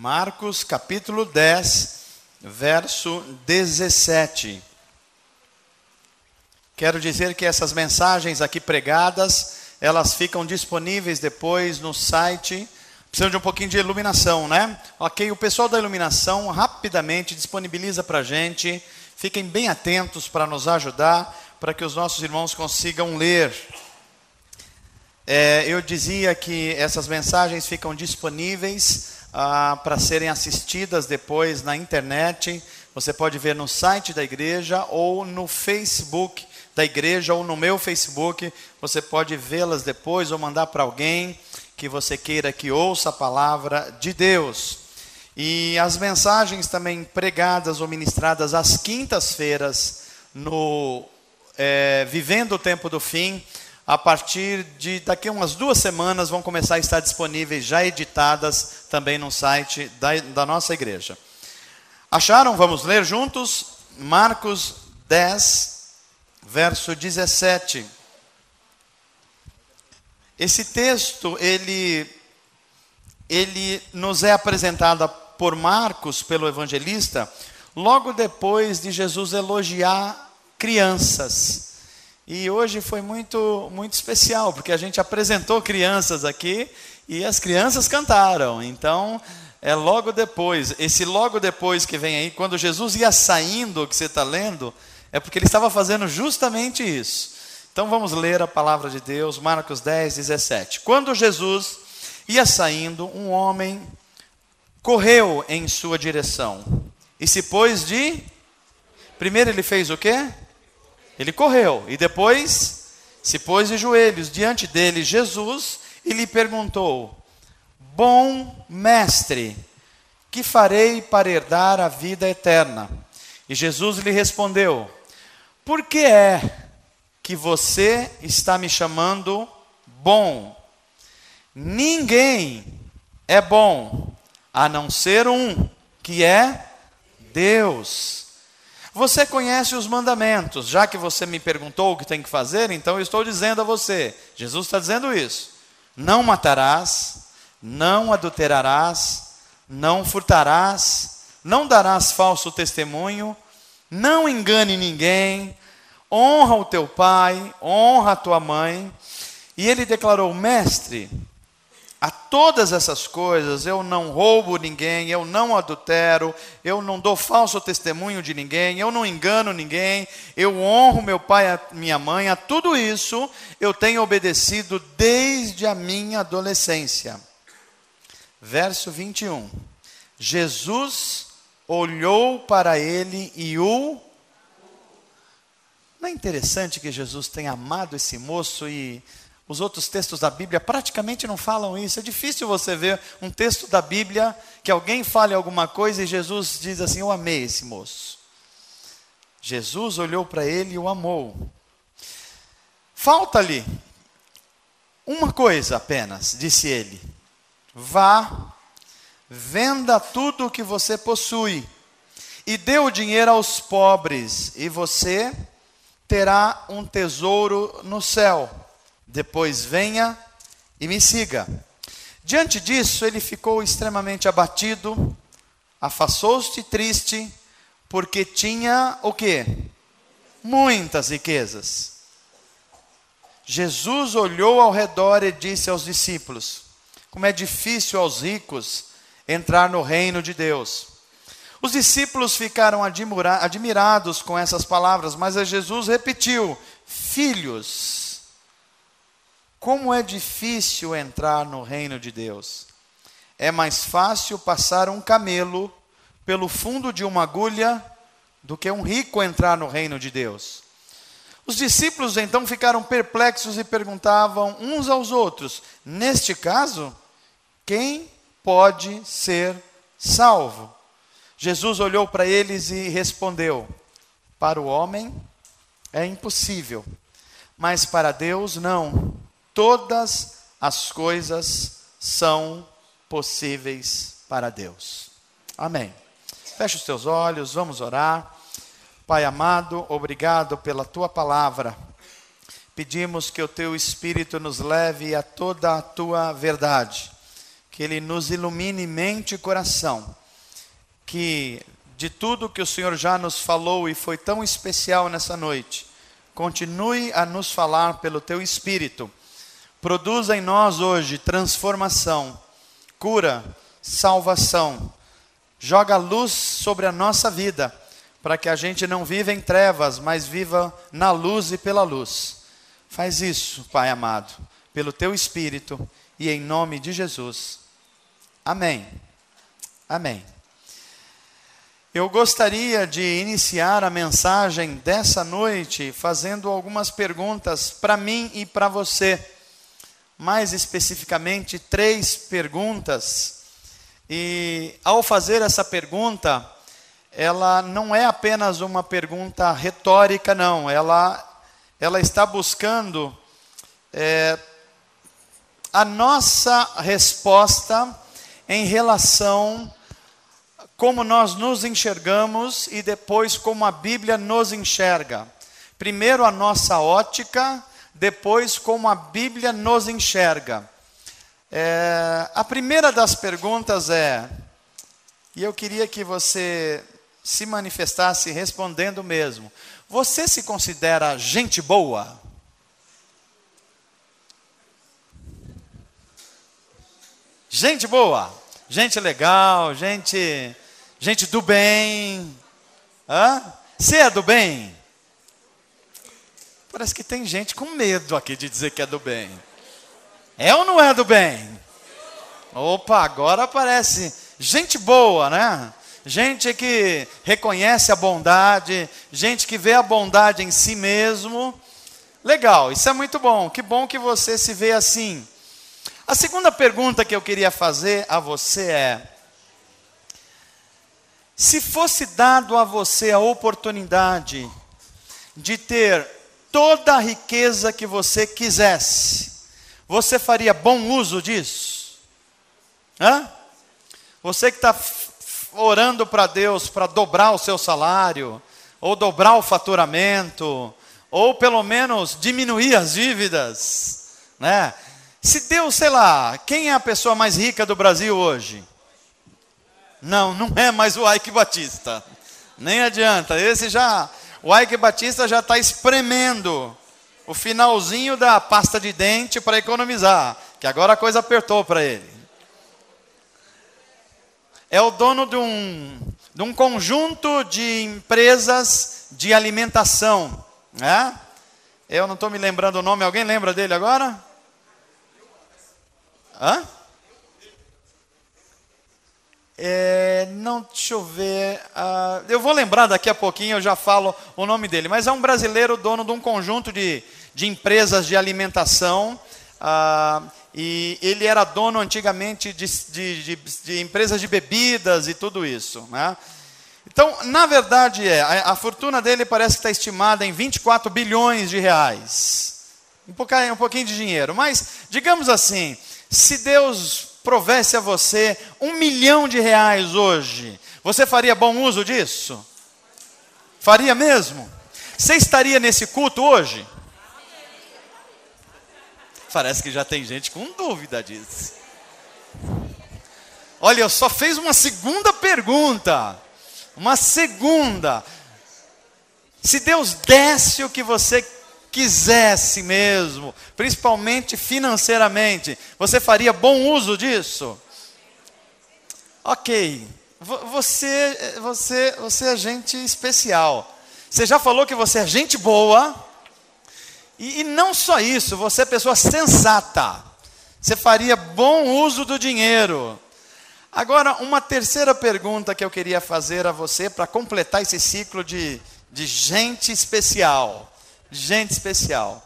Marcos capítulo 10, verso 17. Quero dizer que essas mensagens aqui pregadas, elas ficam disponíveis depois no site. Precisam de um pouquinho de iluminação, né? Ok, o pessoal da iluminação rapidamente disponibiliza para a gente. Fiquem bem atentos para nos ajudar, para que os nossos irmãos consigam ler. Eu dizia que essas mensagens ficam disponíveis para serem assistidas depois na internet. Você pode ver no site da igreja ou no Facebook da igreja ou no meu Facebook. Você pode vê-las depois ou mandar para alguém que você queira que ouça a palavra de Deus. E as mensagens também pregadas ou ministradas às quintas-feiras no Vivendo o Tempo do Fim, a partir de daqui a umas 2 semanas vão começar a estar disponíveis, já editadas também no site da nossa igreja. Acharam? Vamos ler juntos? Marcos 10, verso 17. Esse texto, ele nos é apresentado por Marcos, pelo evangelista, logo depois de Jesus elogiar crianças. E hoje foi muito, muito especial, porque a gente apresentou crianças aqui e as crianças cantaram. Então, é logo depois, esse logo depois que vem aí, quando Jesus ia saindo, o que você está lendo, é porque ele estava fazendo justamente isso. Então vamos ler a palavra de Deus, Marcos 10, 17. Quando Jesus ia saindo, um homem correu em sua direção e se pôs de... Primeiro ele fez o quê? Ele correu e depois se pôs de joelhos diante dele, Jesus, e lhe perguntou: Bom mestre, que farei para herdar a vida eterna? E Jesus lhe respondeu: Por que é que você está me chamando bom? Ninguém é bom, a não ser um, que é Deus. Você conhece os mandamentos. Já que você me perguntou o que tem que fazer, então eu estou dizendo a você. Jesus está dizendo isso. Não matarás, não adulterarás, não furtarás, não darás falso testemunho, não engane ninguém, honra o teu pai, honra a tua mãe. E ele declarou: Mestre, a todas essas coisas eu não roubo ninguém, eu não adultero, eu não dou falso testemunho de ninguém, eu não engano ninguém, eu honro meu pai e minha mãe, a tudo isso eu tenho obedecido desde a minha adolescência. Verso 21. Jesus olhou para ele e o... Não é interessante que Jesus tenha amado esse moço e os outros textos da Bíblia praticamente não falam isso? É difícil você ver um texto da Bíblia que alguém fale alguma coisa e Jesus diz assim: eu amei esse moço. Jesus olhou para ele e o amou. Falta-lhe uma coisa apenas, disse ele: vá, venda tudo o que você possui e dê o dinheiro aos pobres, e você terá um tesouro no céu. Depois venha e me siga. Diante disso, ele ficou extremamente abatido, afastou-se triste, porque tinha o quê? Muitas riquezas. Jesus olhou ao redor e disse aos discípulos: como é difícil aos ricos entrar no reino de Deus. Os discípulos ficaram admirados com essas palavras, mas Jesus repetiu: filhos, como é difícil entrar no reino de Deus. É mais fácil passar um camelo pelo fundo de uma agulha do que um rico entrar no reino de Deus. Os discípulos então ficaram perplexos e perguntavam uns aos outros: neste caso, quem pode ser salvo? Jesus olhou para eles e respondeu: para o homem é impossível, mas para Deus não. Todas as coisas são possíveis para Deus. Amém. Feche os teus olhos, vamos orar. Pai amado, obrigado pela tua palavra. Pedimos que o teu Espírito nos leve a toda a tua verdade. que Ele nos ilumine mente e coração, que de tudo que o Senhor já nos falou e foi tão especial nessa noite, continue a nos falar pelo Teu Espírito. Produza em nós hoje transformação, cura, salvação. Joga luz sobre a nossa vida, para que a gente não viva em trevas, mas viva na luz e pela luz. Faz isso, Pai amado, pelo Teu Espírito e em nome de Jesus. Amém. Amém. Eu gostaria de iniciar a mensagem dessa noite fazendo algumas perguntas para mim e para você. Mais especificamente, 3 perguntas. E ao fazer essa pergunta, ela não é apenas uma pergunta retórica, não. Ela está buscando a nossa resposta em relação como nós nos enxergamos e depois como a Bíblia nos enxerga. Primeiro a nossa ótica, depois como a Bíblia nos enxerga. A primeira das perguntas e eu queria que você se manifestasse respondendo mesmo. Você se considera gente boa? Gente boa, gente legal, gente do bem. Você é do bem? Parece que tem gente com medo aqui de dizer que é do bem. É ou não é do bem? Opa, agora parece gente boa, né? Gente que reconhece a bondade, gente que vê a bondade em si mesmo. Legal, isso é muito bom. Que bom que você se vê assim. A segunda pergunta que eu queria fazer a você se fosse dado a você a oportunidade de ter toda a riqueza que você quisesse, você faria bom uso disso? Você que está orando para Deus para dobrar o seu salário, ou dobrar o faturamento, ou pelo menos diminuir as dívidas, né? Se Deus, sei lá, quem é a pessoa mais rica do Brasil hoje? Não é mais o Ike Batista. Nem adianta, o Ike Batista já está espremendo o finalzinho da pasta de dente para economizar, que agora a coisa apertou para ele. É o dono de um conjunto de empresas de alimentação, né? Eu não estou me lembrando o nome, alguém lembra dele agora? Deixa eu ver. Eu vou lembrar daqui a pouquinho, eu já falo o nome dele. Mas é um brasileiro dono de um conjunto de empresas de alimentação. E ele era dono antigamente de empresas de bebidas e tudo isso, né? Então, na verdade, a fortuna dele parece que está estimada em 24 bilhões de reais. Um pouquinho de dinheiro. Mas, digamos assim, se Deus provesse a você R$1 milhão hoje, você faria bom uso disso? Faria mesmo? Você estaria nesse culto hoje? Parece que já tem gente com dúvida disso. Olha, eu só fiz uma segunda pergunta. Uma segunda. Se Deus desse o que você quisesse mesmo, principalmente financeiramente, você faria bom uso disso? Ok. Você é gente especial. Você já falou que você é gente boa. E não só isso, você é pessoa sensata. Você faria bom uso do dinheiro. Agora, uma terceira pergunta que eu queria fazer a você, para completar esse ciclo de gente especial. Gente especial.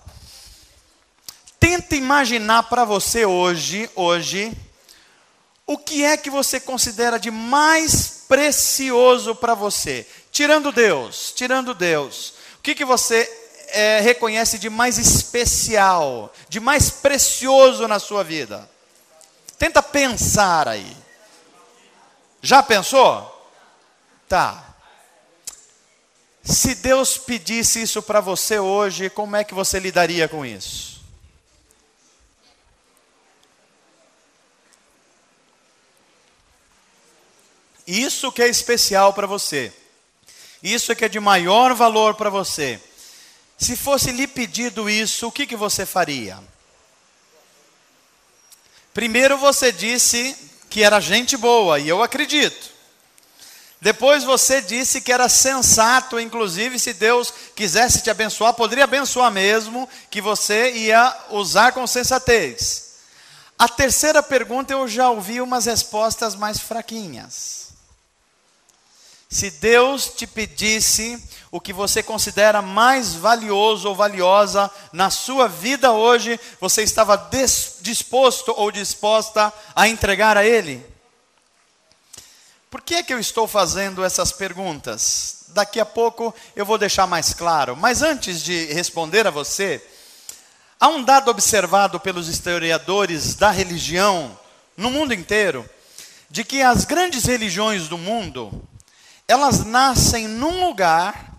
Tenta imaginar para você hoje, o que é que você considera de mais precioso para você. Tirando Deus. O que você reconhece de mais especial, de mais precioso na sua vida? Tenta pensar aí. Já pensou? Tá. Se Deus pedisse isso para você hoje, como é que você lidaria com isso? isso que é especial para você, isso que é de maior valor para você, se fosse lhe pedido isso, o que você faria? Primeiro você disse que era gente boa, e eu acredito. Depois você disse que era sensato, inclusive se Deus quisesse te abençoar, poderia abençoar mesmo, que você ia usar com sensatez. A terceira pergunta eu já ouvi umas respostas mais fraquinhas. Se Deus te pedisse o que você considera mais valioso ou valiosa na sua vida hoje, você estava disposto ou disposta a entregar a Ele? Por que é que eu estou fazendo essas perguntas? Daqui a pouco eu vou deixar mais claro. Mas antes de responder a você, há um dado observado pelos historiadores da religião no mundo inteiro, de que as grandes religiões do mundo, elas nascem num lugar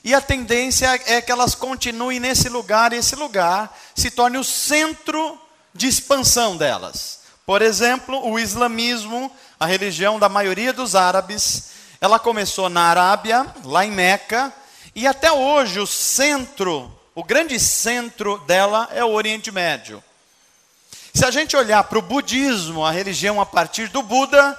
e a tendência é que elas continuem nesse lugar e esse lugar se torne o centro de expansão delas. Por exemplo, o islamismo, a religião da maioria dos árabes, ela começou na Arábia, lá em Meca, e até hoje o grande centro dela é o Oriente Médio. Se a gente olhar para o budismo, a religião a partir do Buda,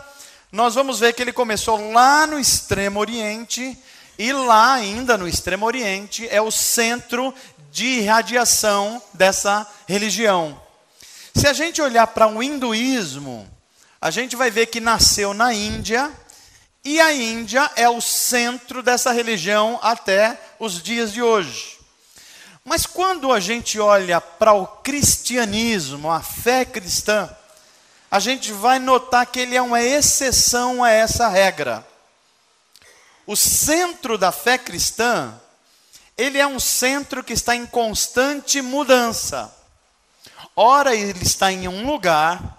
nós vamos ver que ele começou lá no Extremo Oriente, e lá ainda no Extremo Oriente é o centro de irradiação dessa religião. Se a gente olhar para o hinduísmo, a gente vai ver que nasceu na Índia, e a Índia é o centro dessa religião até os dias de hoje. Mas quando a gente olha para o cristianismo, a fé cristã, a gente vai notar que ele é uma exceção a essa regra. O centro da fé cristã, ele é um centro que está em constante mudança. Ora ele está em um lugar,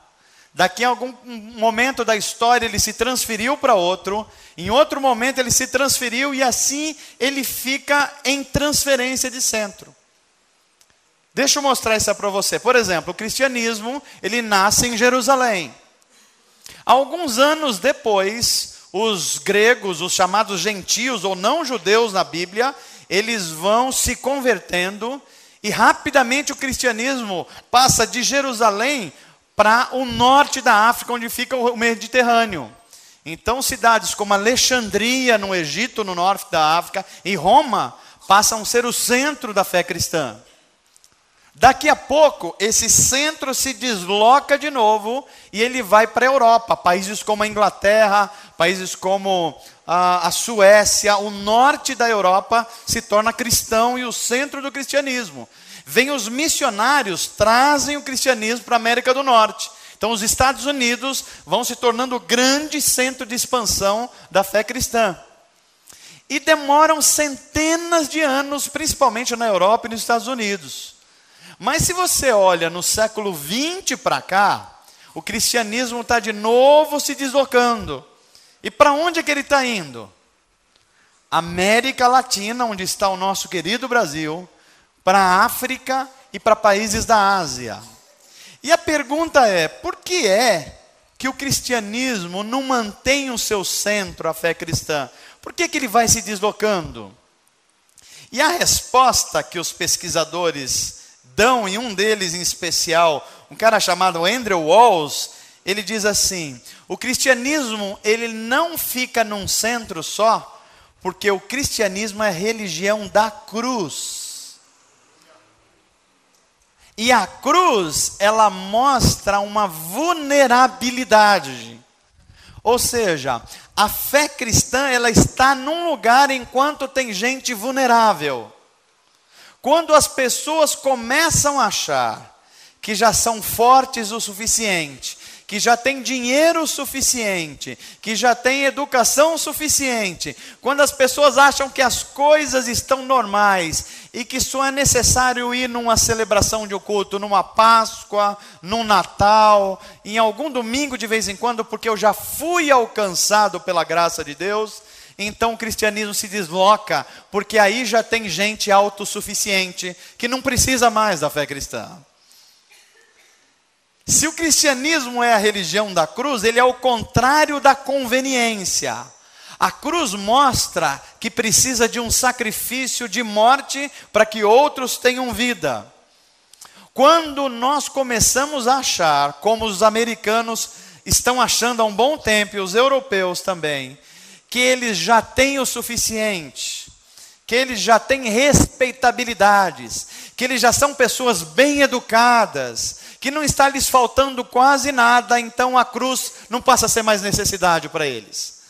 daqui a algum momento da história ele se transferiu para outro, em outro momento ele se transferiu e assim ele fica em transferência de centro. Deixa eu mostrar isso para você. Por exemplo, o cristianismo, ele nasce em Jerusalém. Alguns anos depois, os gregos, os chamados gentios ou não judeus na Bíblia, eles vão se convertendo e rapidamente o cristianismo passa de Jerusalém para o norte da África, onde fica o Mediterrâneo. Então cidades como Alexandria, no Egito, no norte da África, e Roma, passam a ser o centro da fé cristã. Daqui a pouco, esse centro se desloca de novo e ele vai para a Europa. Países como a Inglaterra, países como a Suécia, o norte da Europa se torna cristão e o centro do cristianismo. Vêm os missionários, trazem o cristianismo para a América do Norte. Então os Estados Unidos vão se tornando o grande centro de expansão da fé cristã. E demoram centenas de anos, principalmente na Europa e nos Estados Unidos. Mas se você olha no século XX para cá, o cristianismo está de novo se deslocando. E para onde é que ele está indo? América Latina, onde está o nosso querido Brasil, para a África e para países da Ásia. E a pergunta é, por que é que o cristianismo não mantém o seu centro, a fé cristã? Por que ele vai se deslocando? E a resposta que os pesquisadores dão, e um deles em especial, um cara chamado Andrew Walls, ele diz assim: o cristianismo ele não fica num centro só, porque o cristianismo é a religião da cruz. E a cruz, ela mostra uma vulnerabilidade. Ou seja, a fé cristã, ela está num lugar enquanto tem gente vulnerável. Quando as pessoas começam a achar que já são fortes o suficiente, que já têm dinheiro o suficiente, que já têm educação o suficiente, quando as pessoas acham que as coisas estão normais e que só é necessário ir numa celebração de culto, numa Páscoa, num Natal, em algum domingo de vez em quando, porque eu já fui alcançado pela graça de Deus, então o cristianismo se desloca, porque aí já tem gente autossuficiente, que não precisa mais da fé cristã. Se o cristianismo é a religião da cruz, ele é o contrário da conveniência. A cruz mostra que precisa de um sacrifício de morte para que outros tenham vida. Quando nós começamos a achar, como os americanos estão achando há um bom tempo, e os europeus também, que eles já têm o suficiente, que eles já têm respeitabilidades, que eles já são pessoas bem educadas, que não está lhes faltando quase nada, então a cruz não passa a ser mais necessidade para eles.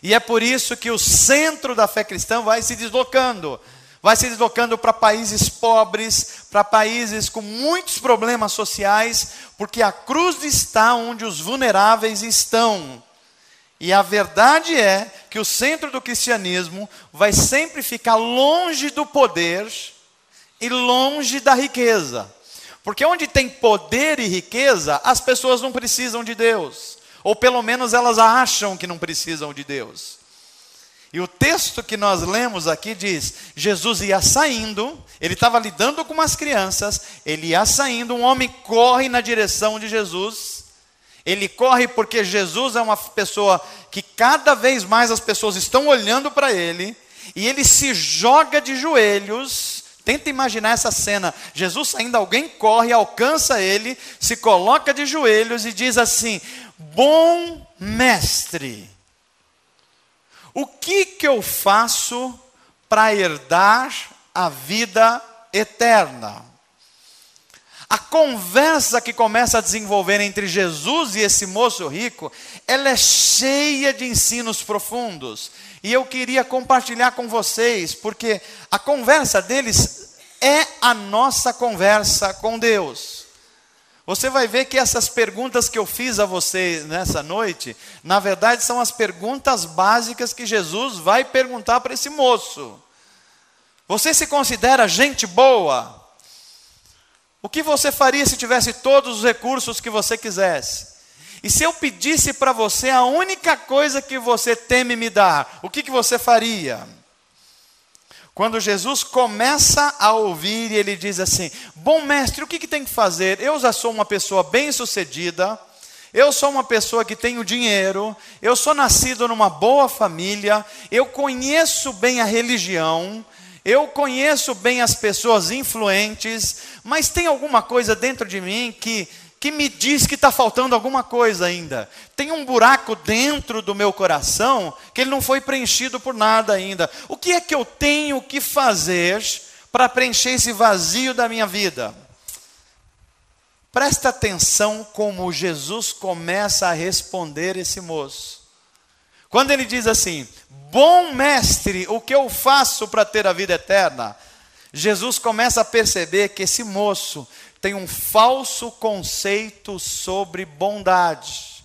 E é por isso que o centro da fé cristã vai se deslocando para países pobres, para países com muitos problemas sociais, porque a cruz está onde os vulneráveis estão. E a verdade é que o centro do cristianismo vai sempre ficar longe do poder e longe da riqueza. Porque onde tem poder e riqueza, as pessoas não precisam de Deus. Ou pelo menos elas acham que não precisam de Deus. E o texto que nós lemos aqui diz, Jesus ia saindo, ele estava lidando com umas crianças, ele ia saindo, um homem corre na direção de Jesus. Ele corre porque Jesus é uma pessoa que cada vez mais as pessoas estão olhando para ele, e ele se joga de joelhos. Tenta imaginar essa cena, Jesus saindo, alguém corre, alcança ele, se coloca de joelhos e diz assim, bom mestre, o que eu faço para herdar a vida eterna? A conversa que começa a desenvolver entre Jesus e esse moço rico, ela é cheia de ensinos profundos. E eu queria compartilhar com vocês, porque a conversa deles é a nossa conversa com Deus. Você vai ver que essas perguntas que eu fiz a vocês nessa noite, na verdade são as perguntas básicas que Jesus vai perguntar para esse moço. Você se considera gente boa? O que você faria se tivesse todos os recursos que você quisesse? E se eu pedisse para você a única coisa que você teme me dar, o que você faria? Quando Jesus começa a ouvir, ele diz assim, bom mestre, o que tem que fazer? Eu já sou uma pessoa bem-sucedida, eu sou uma pessoa que tenho dinheiro, eu sou nascido numa boa família, eu conheço bem a religião, eu conheço bem as pessoas influentes, mas tem alguma coisa dentro de mim que me diz que está faltando alguma coisa ainda. Tem um buraco dentro do meu coração que ele não foi preenchido por nada ainda. O que é que eu tenho que fazer para preencher esse vazio da minha vida? Presta atenção como Jesus começa a responder esse moço. Quando ele diz assim, bom mestre, o que eu faço para ter a vida eterna? Jesus começa a perceber que esse moço tem um falso conceito sobre bondade.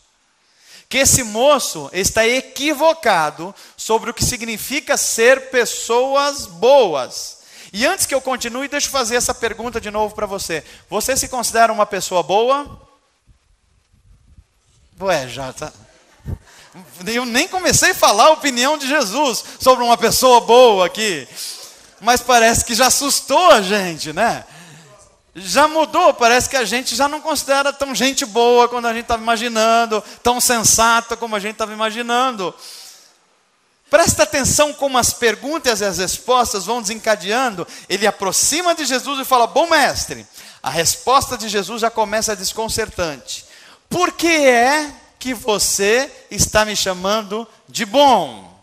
Que esse moço está equivocado sobre o que significa ser pessoas boas. E antes que eu continue, deixa eu fazer essa pergunta de novo para você. Você se considera uma pessoa boa? Ué, já está... Eu nem comecei a falar a opinião de Jesus sobre uma pessoa boa aqui. Mas parece que já assustou a gente, né? Já mudou, parece que a gente já não considera tão gente boa quando a gente estava imaginando, tão sensata como a gente estava imaginando. Presta atenção como as perguntas e as respostas vão desencadeando. Ele aproxima de Jesus e fala, bom mestre. A resposta de Jesus já começa desconcertante. Por que é que você está me chamando de bom?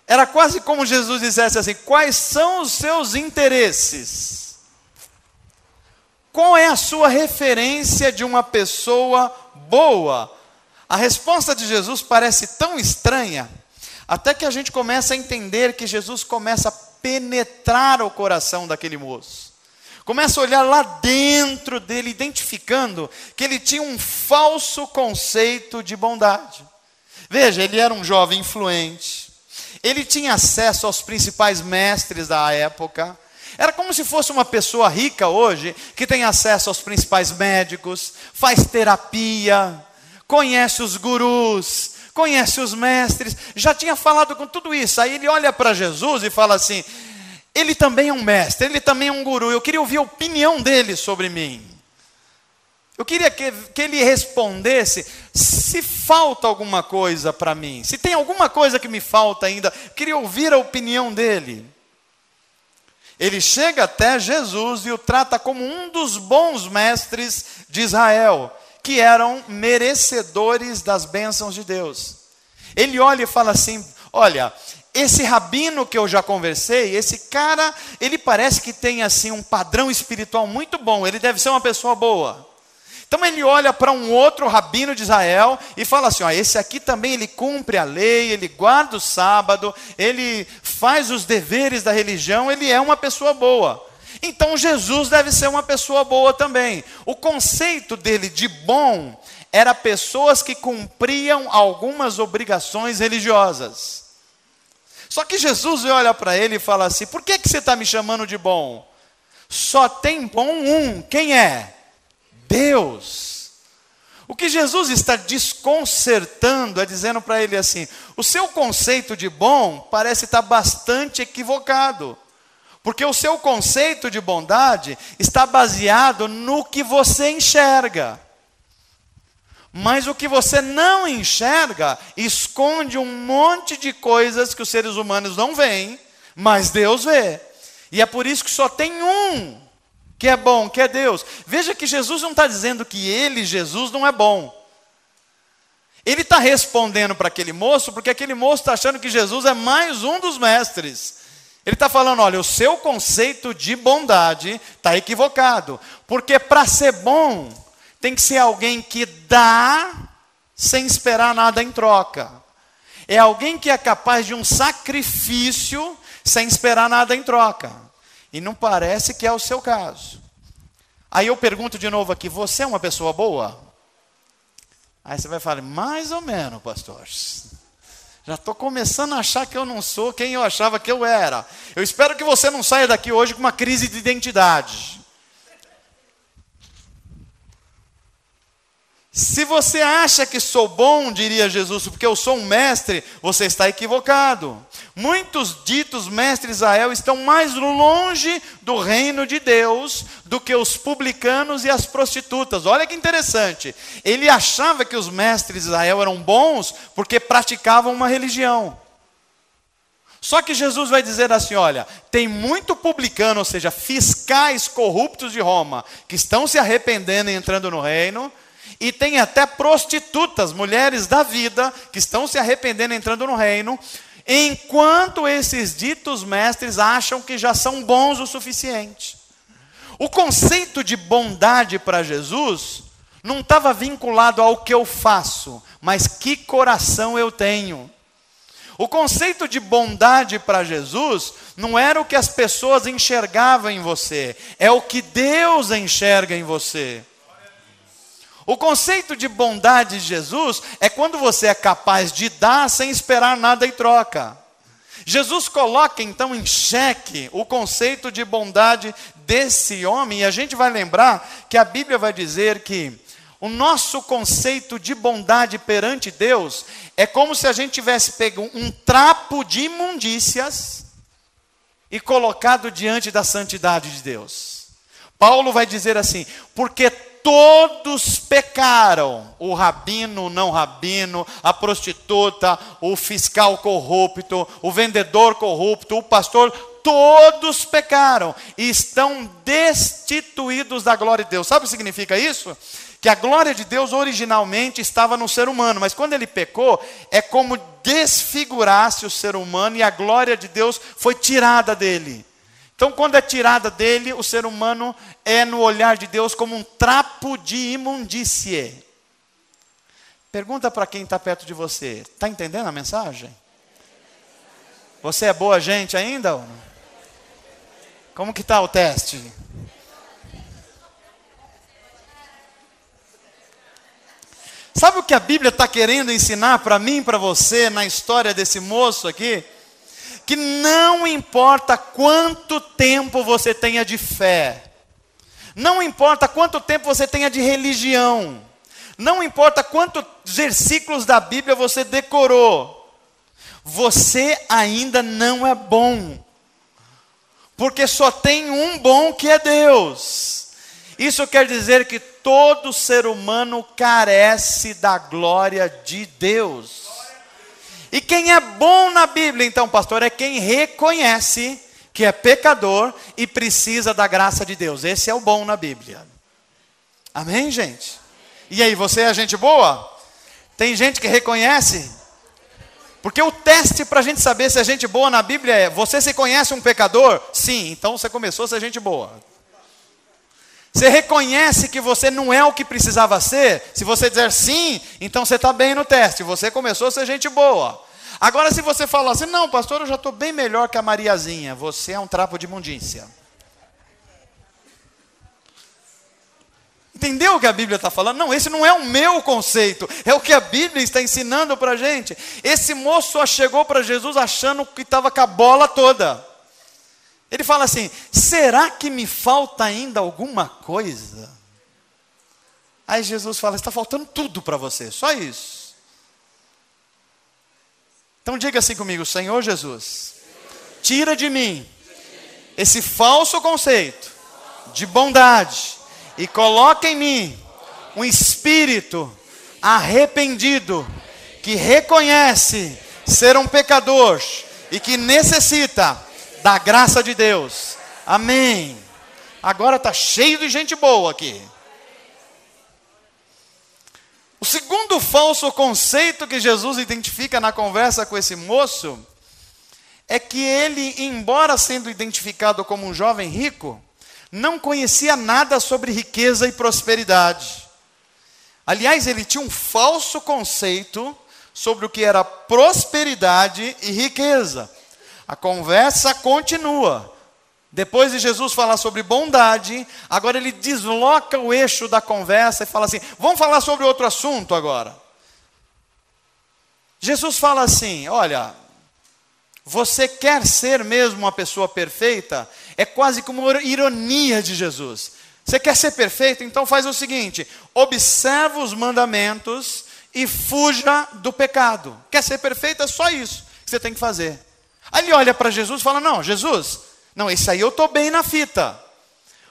Era quase como Jesus dissesse assim, quais são os seus interesses? Qual é a sua referência de uma pessoa boa? A resposta de Jesus parece tão estranha, até que a gente começa a entender que Jesus começa a penetrar o coração daquele moço. Começa a olhar lá dentro dele, identificando que ele tinha um falso conceito de bondade. Veja, ele era um jovem influente, ele tinha acesso aos principais mestres da época. Era como se fosse uma pessoa rica hoje, que tem acesso aos principais médicos, faz terapia, conhece os gurus, conhece os mestres, já tinha falado com tudo isso. Aí ele olha para Jesus e fala assim, ele também é um mestre, ele também é um guru, eu queria ouvir a opinião dele sobre mim. Eu queria que ele respondesse se falta alguma coisa para mim, se tem alguma coisa que me falta ainda. Eu queria ouvir a opinião dele. Ele chega até Jesus e o trata como um dos bons mestres de Israel, que eram merecedores das bênçãos de Deus. Ele olha e fala assim: olha, esse rabino que eu já conversei, esse cara, ele parece que tem assim um padrão espiritual muito bom, ele deve ser uma pessoa boa. Então ele olha para um outro rabino de Israel e fala assim: ó, esse aqui também ele cumpre a lei, ele guarda o sábado, ele faz os deveres da religião, ele é uma pessoa boa. Então Jesus deve ser uma pessoa boa também. O conceito dele de bom era pessoas que cumpriam algumas obrigações religiosas. Só que Jesus olha para ele e fala assim: por que você está me chamando de bom? Só tem bom um, quem é? Deus. O que Jesus está desconcertando é dizendo para ele assim: o seu conceito de bom parece estar bastante equivocado, porque o seu conceito de bondade está baseado no que você enxerga. Mas o que você não enxerga esconde um monte de coisas que os seres humanos não veem, mas Deus vê. E é por isso que só tem um que é bom, que é Deus. Veja que Jesus não está dizendo que ele, Jesus, não é bom. Ele está respondendo para aquele moço, porque aquele moço está achando que Jesus é mais um dos mestres. Ele está falando: olha, o seu conceito de bondade está equivocado. Porque para ser bom, tem que ser alguém que dá sem esperar nada em troca. É alguém que é capaz de um sacrifício sem esperar nada em troca. E não parece que é o seu caso. Aí eu pergunto de novo aqui: você é uma pessoa boa? Aí você vai falar: mais ou menos, pastor. Já estou começando a achar que eu não sou quem eu achava que eu era. Eu espero que você não saia daqui hoje com uma crise de identidade. Se você acha que sou bom, diria Jesus, porque eu sou um mestre, você está equivocado. Muitos ditos mestres de Israel estão mais longe do reino de Deus do que os publicanos e as prostitutas. Olha que interessante. Ele achava que os mestres de Israel eram bons porque praticavam uma religião. Só que Jesus vai dizer assim: olha, tem muito publicano, ou seja, fiscais corruptos de Roma, que estão se arrependendo e entrando no reino. E tem até prostitutas, mulheres da vida, que estão se arrependendo e entrando no reino, enquanto esses ditos mestres acham que já são bons o suficiente. O conceito de bondade para Jesus não estava vinculado ao que eu faço, mas que coração eu tenho. O conceito de bondade para Jesus não era o que as pessoas enxergavam em você, é o que Deus enxerga em você. O conceito de bondade de Jesus é quando você é capaz de dar sem esperar nada em troca. Jesus coloca então em xeque o conceito de bondade desse homem, e a gente vai lembrar que a Bíblia vai dizer que o nosso conceito de bondade perante Deus é como se a gente tivesse pego um trapo de imundícias e colocado diante da santidade de Deus. Paulo vai dizer assim: porque todos pecaram, o rabino, o não rabino, a prostituta, o fiscal corrupto, o vendedor corrupto, o pastor, todos pecaram e estão destituídos da glória de Deus. Sabe o que significa isso? Que a glória de Deus originalmente estava no ser humano, mas quando ele pecou, é como desfigurasse o ser humano e a glória de Deus foi tirada dele. Então, quando é tirada dele, o ser humano é, no olhar de Deus, como um trapo de imundície. Pergunta para quem está perto de você: está entendendo a mensagem? Você é boa gente ainda ou não? Como que está o teste? Sabe o que a Bíblia está querendo ensinar para mim e para você na história desse moço aqui? Que não importa quanto tempo você tenha de fé, não importa quanto tempo você tenha de religião, não importa quantos versículos da Bíblia você decorou, você ainda não é bom, porque só tem um bom que é Deus. Isso quer dizer que todo ser humano carece da glória de Deus. E quem é bom na Bíblia, então, pastor, é quem reconhece que é pecador e precisa da graça de Deus. Esse é o bom na Bíblia. Amém, gente? E aí, você é gente boa? Tem gente que reconhece? Porque o teste para a gente saber se é gente boa na Bíblia é: você se conhece um pecador? Sim, então você começou a ser gente boa. Você reconhece que você não é o que precisava ser? Se você dizer sim, então você está bem no teste. Você começou a ser gente boa. Agora, se você falar assim: não, pastor, eu já estou bem melhor que a Mariazinha. Você é um trapo de imundícia. Entendeu o que a Bíblia está falando? Não, esse não é o meu conceito. É o que a Bíblia está ensinando para a gente. Esse moço só chegou para Jesus achando que estava com a bola toda. Ele fala assim: será que me falta ainda alguma coisa? Aí Jesus fala: está faltando tudo para você, só isso. Então diga assim comigo: Senhor Jesus, tira de mim esse falso conceito de bondade e coloca em mim um espírito arrependido, que reconhece ser um pecador e que necessita da graça de Deus. Amém. Agora está cheio de gente boa aqui. O segundo falso conceito que Jesus identifica na conversa com esse moço é que ele, embora sendo identificado como um jovem rico, não conhecia nada sobre riqueza e prosperidade. Aliás, ele tinha um falso conceito sobre o que era prosperidade e riqueza. A conversa continua. Depois de Jesus falar sobre bondade, agora ele desloca o eixo da conversa e fala assim: vamos falar sobre outro assunto agora. Jesus fala assim: olha, você quer ser mesmo uma pessoa perfeita? É quase como uma ironia de Jesus. Você quer ser perfeito? Então faz o seguinte: observa os mandamentos e fuja do pecado. Quer ser perfeito? É só isso que você tem que fazer. Aí ele olha para Jesus e fala: não, Jesus, não, isso aí eu estou bem na fita.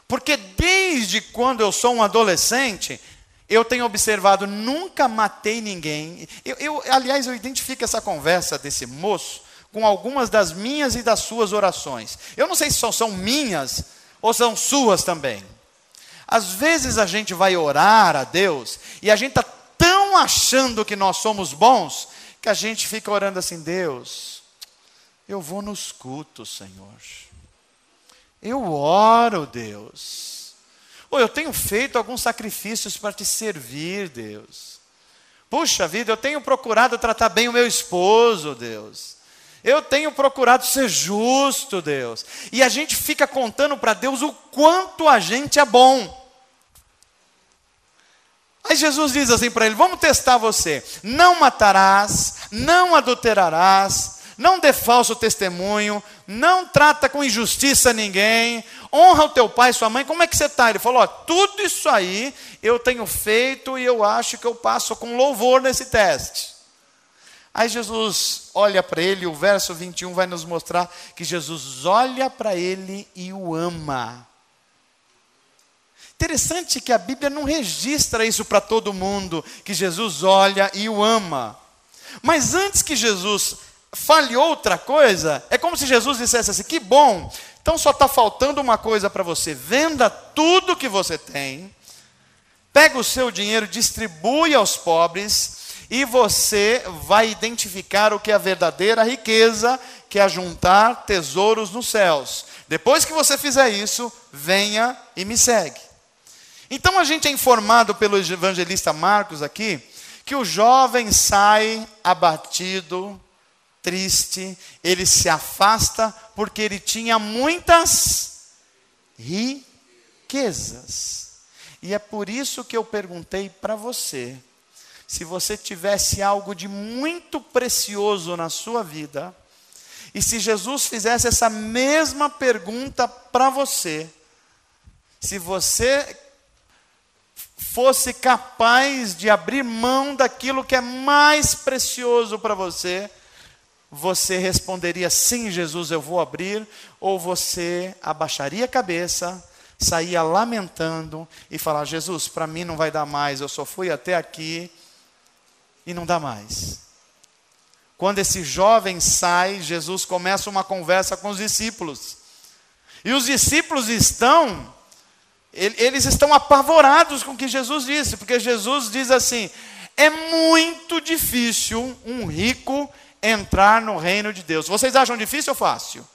Porque desde quando eu sou um adolescente, eu tenho observado, nunca matei ninguém. Aliás, eu identifico essa conversa desse moço com algumas das minhas e das suas orações. Eu não sei se são minhas ou são suas também. Às vezes a gente vai orar a Deus e a gente está tão achando que nós somos bons, que a gente fica orando assim: Deus, eu vou nos cultos, Senhor. Eu oro, Deus. Ou eu tenho feito alguns sacrifícios para te servir, Deus. Puxa vida, eu tenho procurado tratar bem o meu esposo, Deus. Eu tenho procurado ser justo, Deus. E a gente fica contando para Deus o quanto a gente é bom. Aí Jesus diz assim para ele: vamos testar você. Não matarás, não adulterarás, não dê falso testemunho, não trata com injustiça ninguém, honra o teu pai e sua mãe. Como é que você está? Ele falou: ó, tudo isso aí eu tenho feito e eu acho que eu passo com louvor nesse teste. Aí Jesus olha para ele, o verso 21 vai nos mostrar que Jesus olha para ele e o ama. Interessante que a Bíblia não registra isso para todo mundo, que Jesus olha e o ama. Mas antes que Jesus fale outra coisa, é como se Jesus dissesse assim: que bom, então só está faltando uma coisa para você: venda tudo que você tem, pega o seu dinheiro, distribui aos pobres, e você vai identificar o que é a verdadeira riqueza, que é juntar tesouros nos céus. Depois que você fizer isso, venha e me segue. Então a gente é informado pelo evangelista Marcos aqui, que o jovem sai abatido, triste, ele se afasta porque ele tinha muitas riquezas. E é por isso que eu perguntei para você: se você tivesse algo de muito precioso na sua vida, e se Jesus fizesse essa mesma pergunta para você, se você fosse capaz de abrir mão daquilo que é mais precioso para você, você responderia: sim, Jesus, eu vou abrir? Ou você abaixaria a cabeça, saía lamentando e falava: Jesus, para mim não vai dar mais, eu só fui até aqui e não dá mais. Quando esse jovem sai, Jesus começa uma conversa com os discípulos. E os discípulos eles estão apavorados com o que Jesus disse, porque Jesus diz assim: é muito difícil um rico entrar no reino de Deus. Vocês acham difícil ou fácil?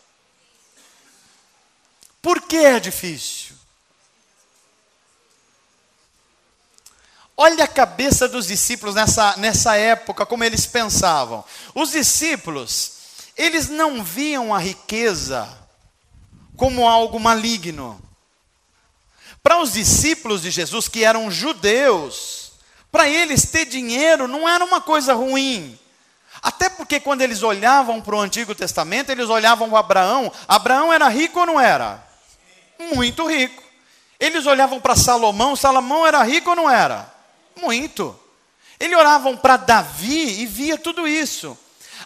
Por que é difícil? Olha a cabeça dos discípulos nessa época, como eles pensavam. Os discípulos, eles não viam a riqueza como algo maligno. Para os discípulos de Jesus, que eram judeus, para eles ter dinheiro não era uma coisa ruim. Até porque quando eles olhavam para o Antigo Testamento, eles olhavam para Abraão. Abraão era rico ou não era? Muito rico. Eles olhavam para Salomão. Salomão era rico ou não era? Muito. Eles olhavam para Davi e via tudo isso.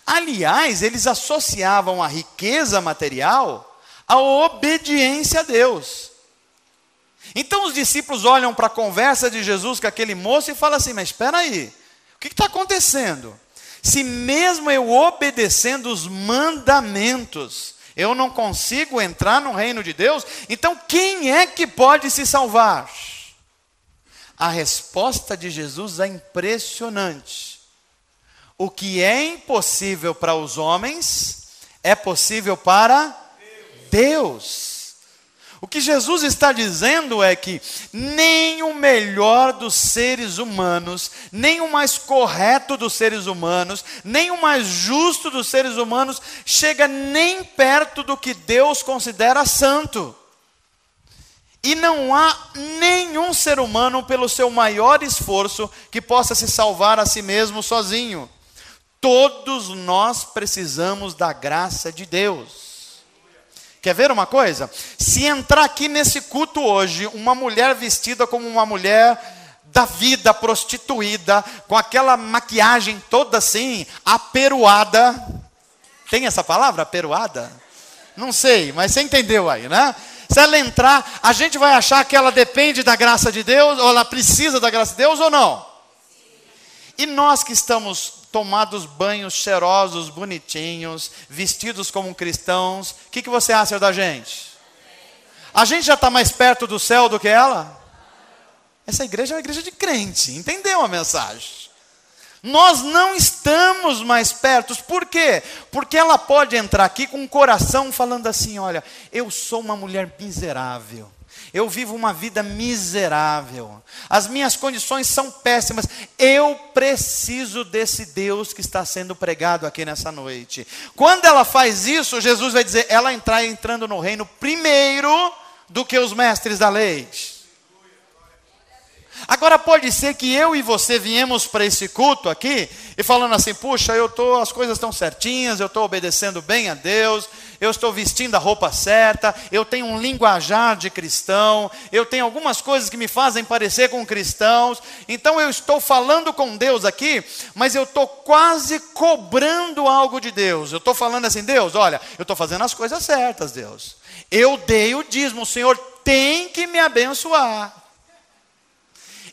Aliás, eles associavam a riqueza material à obediência a Deus. Então os discípulos olham para a conversa de Jesus com aquele moço e falam assim: mas espera aí, o que está acontecendo? Se mesmo eu obedecendo os mandamentos, eu não consigo entrar no reino de Deus, então quem é que pode se salvar? A resposta de Jesus é impressionante. O que é impossível para os homens, é possível para Deus. O que Jesus está dizendo é que nem o melhor dos seres humanos, nem o mais correto dos seres humanos, nem o mais justo dos seres humanos, chega nem perto do que Deus considera santo. E não há nenhum ser humano, pelo seu maior esforço, que possa se salvar a si mesmo sozinho. Todos nós precisamos da graça de Deus. Quer ver uma coisa? Se entrar aqui nesse culto hoje, uma mulher vestida como uma mulher da vida, prostituída, com aquela maquiagem toda assim, aperoada. Tem essa palavra, aperoada? Não sei, mas você entendeu aí, né? Se ela entrar, a gente vai achar que ela depende da graça de Deus, ou ela precisa da graça de Deus ou não? E nós que estamos tomados banhos cheirosos, bonitinhos, vestidos como cristãos, o que você acha da gente? A gente já está mais perto do céu do que ela? Essa igreja é uma igreja de crente, entendeu a mensagem? Nós não estamos mais perto. Por quê? Porque ela pode entrar aqui com o coração falando assim: olha, eu sou uma mulher miserável, eu vivo uma vida miserável, as minhas condições são péssimas, eu preciso desse Deus que está sendo pregado aqui nessa noite. Quando ela faz isso, Jesus vai dizer, ela entrando no reino primeiro do que os mestres da lei. Agora pode ser que eu e você viemos para esse culto aqui e falando assim: puxa, as coisas estão certinhas, eu estou obedecendo bem a Deus, eu estou vestindo a roupa certa, eu tenho um linguajar de cristão, eu tenho algumas coisas que me fazem parecer com cristãos, então eu estou falando com Deus aqui, mas eu estou quase cobrando algo de Deus. Eu estou falando assim: Deus, olha, eu estou fazendo as coisas certas, Deus, eu dei o dízimo, o Senhor tem que me abençoar.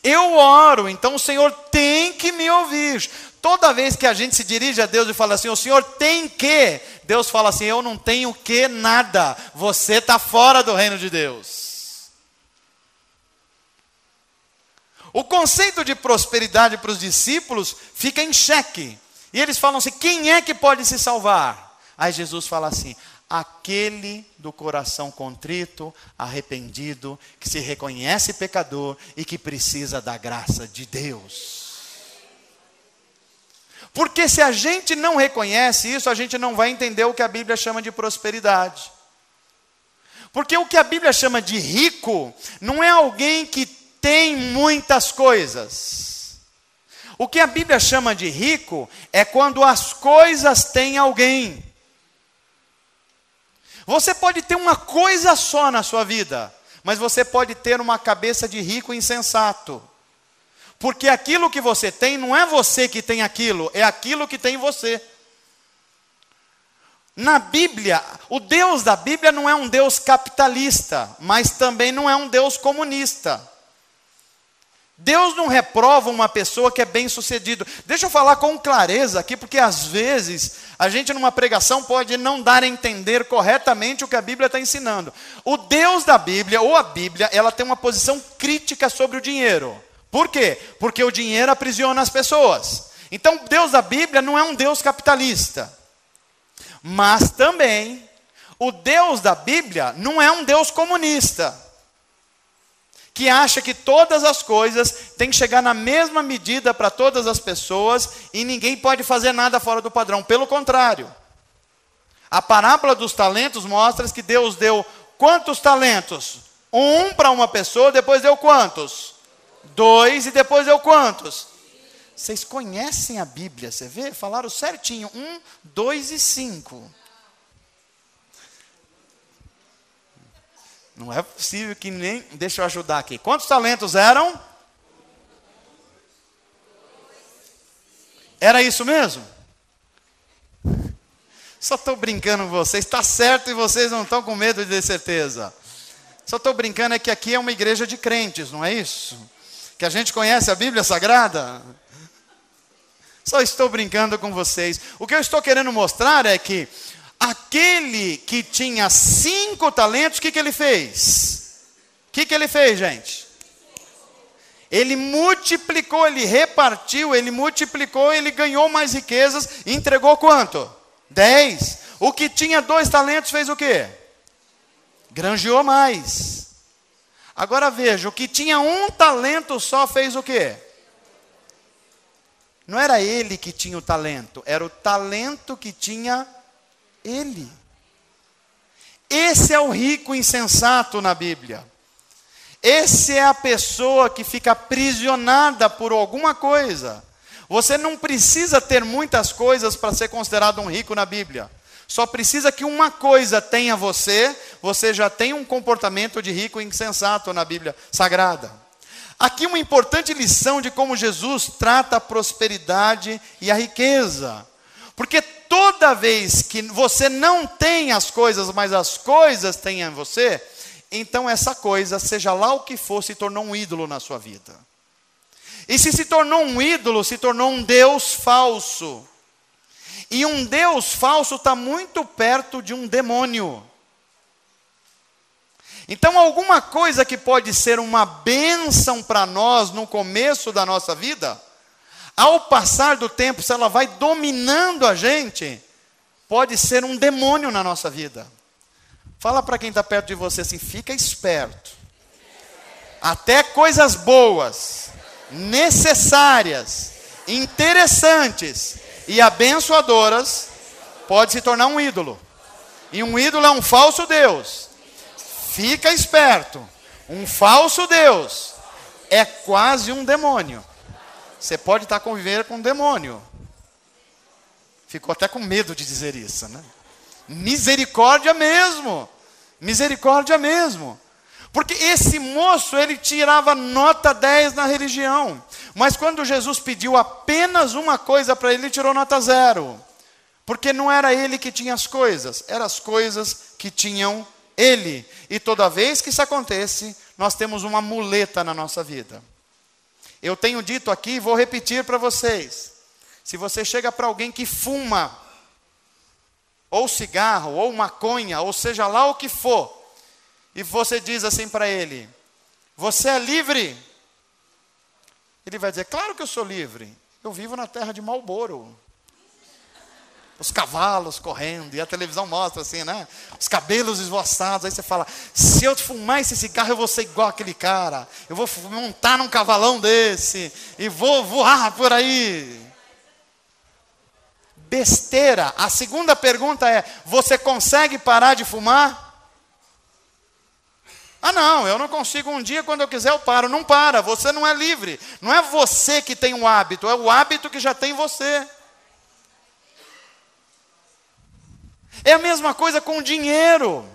Eu oro, então o Senhor tem que me ouvir. Toda vez que a gente se dirige a Deus e fala assim: o Senhor tem que, Deus fala assim: eu não tenho que nada, você está fora do reino de Deus. O conceito de prosperidade para os discípulos fica em xeque. E eles falam assim: quem é que pode se salvar? Aí Jesus fala assim: aquele do coração contrito, arrependido, que se reconhece pecador e que precisa da graça de Deus. Porque se a gente não reconhece isso, a gente não vai entender o que a Bíblia chama de prosperidade. Porque o que a Bíblia chama de rico, não é alguém que tem muitas coisas. O que a Bíblia chama de rico, é quando as coisas têm alguém. Você pode ter uma coisa só na sua vida, mas você pode ter uma cabeça de rico insensato. Porque aquilo que você tem, não é você que tem aquilo, é aquilo que tem você. Na Bíblia, o Deus da Bíblia não é um Deus capitalista, mas também não é um Deus comunista. Deus não reprova uma pessoa que é bem-sucedido. Deixa eu falar com clareza aqui, porque às vezes a gente numa pregação pode não dar a entender corretamente o que a Bíblia está ensinando. O Deus da Bíblia, ou a Bíblia, ela tem uma posição crítica sobre o dinheiro. Por quê? Porque o dinheiro aprisiona as pessoas. Então, o Deus da Bíblia não é um Deus capitalista. Mas também, o Deus da Bíblia não é um Deus comunista, que acha que todas as coisas têm que chegar na mesma medida para todas as pessoas e ninguém pode fazer nada fora do padrão. Pelo contrário, a parábola dos talentos mostra que Deus deu quantos talentos? 1 para uma pessoa, depois deu quantos? 2 e depois deu quantos? Vocês conhecem a Bíblia, você vê? Falaram certinho, 1, 2 e 5. Não é possível que nem... Deixa eu ajudar aqui. Quantos talentos eram? Era isso mesmo? Só estou brincando com vocês. Está certo e vocês não estão com medo de ter certeza. Só estou brincando é que aqui é uma igreja de crentes, não é isso? Que a gente conhece a Bíblia Sagrada. Só estou brincando com vocês. O que eu estou querendo mostrar é que aquele que tinha 5 talentos, o que ele fez? O que ele fez, gente? Ele multiplicou, ele repartiu, ele multiplicou, ele ganhou mais riquezas e entregou quanto? 10. O que tinha 2 talentos fez o quê? Granjeou mais. Agora veja, o que tinha 1 talento só fez o quê? Não era ele que tinha o talento, era o talento que tinha ele. Esse é o rico insensato na Bíblia. Esse é a pessoa que fica aprisionada por alguma coisa. Você não precisa ter muitas coisas para ser considerado um rico na Bíblia. Só precisa que uma coisa tenha você já tem um comportamento de rico insensato na Bíblia Sagrada. Aqui uma importante lição de como Jesus trata a prosperidade e a riqueza. Porque toda vez que você não tem as coisas, mas as coisas têm em você, então essa coisa, seja lá o que for, se tornou um ídolo na sua vida. E se tornou um ídolo, se tornou um Deus falso. E um Deus falso está muito perto de um demônio. Então alguma coisa que pode ser uma bênção para nós no começo da nossa vida, ao passar do tempo, se ela vai dominando a gente, pode ser um demônio na nossa vida. Fala para quem está perto de você assim, fica esperto. Até coisas boas, necessárias, interessantes e abençoadoras, pode se tornar um ídolo. E um ídolo é um falso Deus. Fica esperto. Um falso Deus é quase um demônio. Você pode estar convivendo com um demônio. Ficou até com medo de dizer isso, né? Misericórdia mesmo. Misericórdia mesmo. Porque esse moço, ele tirava nota 10 na religião. Mas quando Jesus pediu apenas uma coisa para ele, ele tirou nota 0. Porque não era ele que tinha as coisas, eram as coisas que tinham ele. E toda vez que isso acontece, nós temos uma muleta na nossa vida. Eu tenho dito aqui, vou repetir para vocês. Se você chega para alguém que fuma, ou cigarro, ou maconha, ou seja lá o que for, e você diz assim para ele, você é livre? Ele vai dizer, claro que eu sou livre. Eu vivo na terra de Marlboro. Os cavalos correndo, e a televisão mostra assim, né? Os cabelos esvoaçados. Aí você fala, se eu fumar esse cigarro, eu vou ser igual aquele cara. Eu vou montar num cavalão desse, e vou voar por aí. Besteira. A segunda pergunta é, você consegue parar de fumar? Ah não, eu não consigo, um dia quando eu quiser eu paro. Não para, você não é livre. Não é você que tem um hábito, é o hábito que já tem você. É a mesma coisa com o dinheiro.